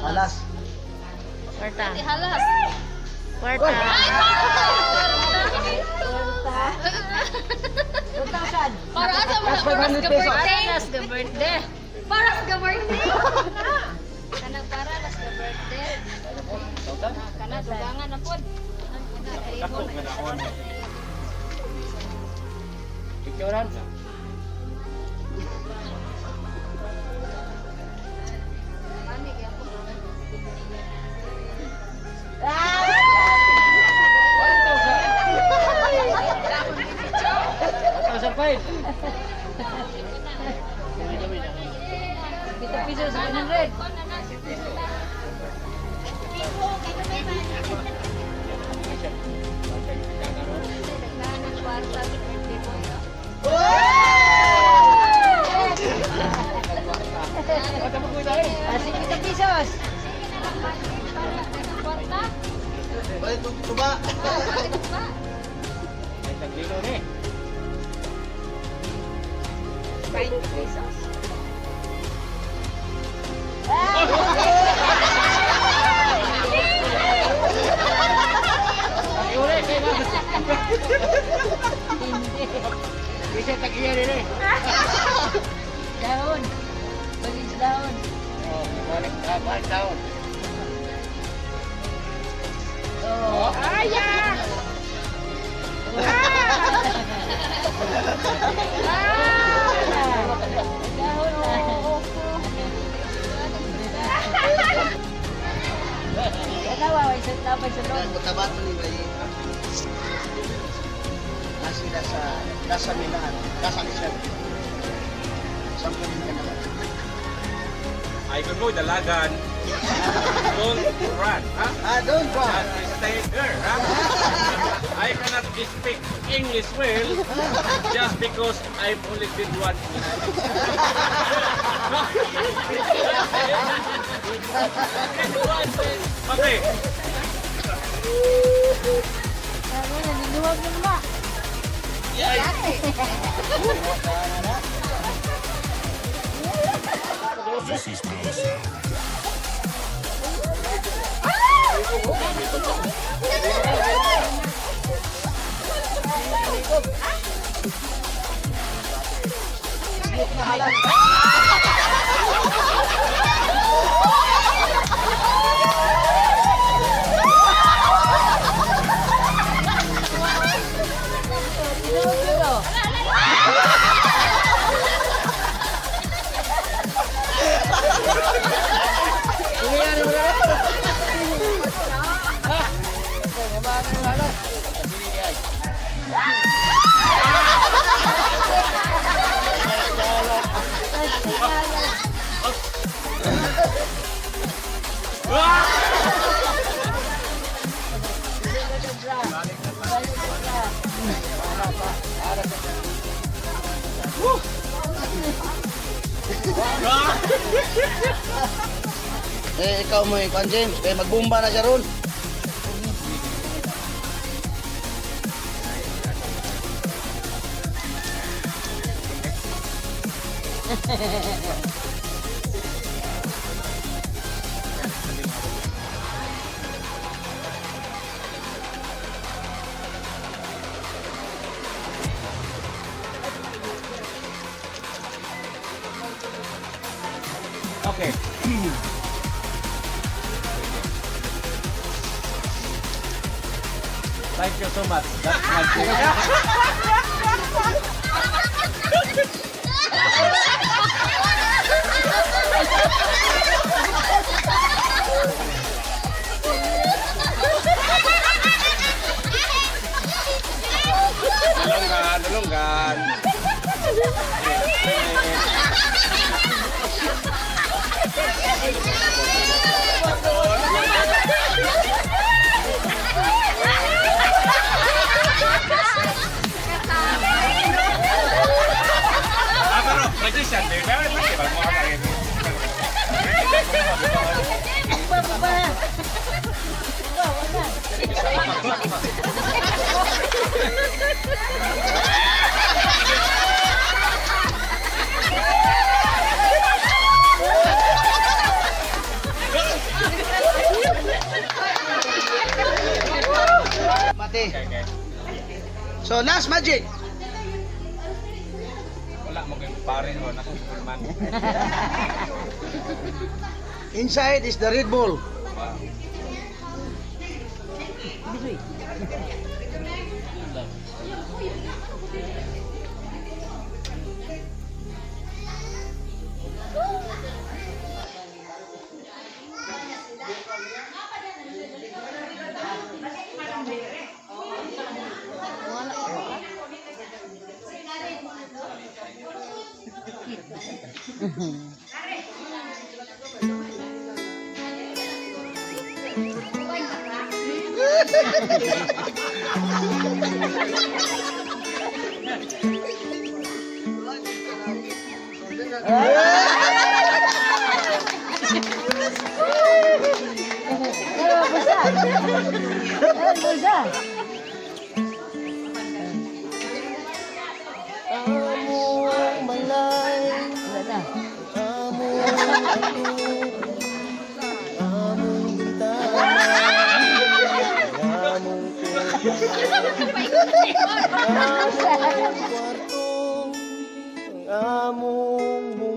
Halas. Kwarta. Halas. Kwarta. Para sa mga paras ka birthday. Paras ka birthday. Paras ka birthday. Kanang paras ka birthday. Kana dugangan na pod. Ako nga na on. Picturean. Piso sa 100. Asik kita pisos. Balik tuba. Ay taglilo ni. 20 pesos. Iure kay na. Bisa tagiya rin eh. Daun. Balis daun. Oh, balik daon. Oh. Aya! Daun na. Katawa, isang tapay sa loob. Mutabato ni Bay. Nasa Milan. Nasa Milan. Sampai din ka naman. Ay ko dalagan. Don't run, ha? Don't go. Just stay there, ha? I cannot speak English well just because I've only been one. Okay. Ano na, niluwag mo naman. Ikaw mo yung James, kaya magbumba na siya ron. Okay. Thank you so much. That's my Tulungan. Pero, magsisyat eh. Pero, pasti ba mo kakain? So, last magic. Wala mo kayong parin o nakasulman. Inside is the Red Bull. Wow. Busa. Among balay, Wala na. among bintana, among kwarto, among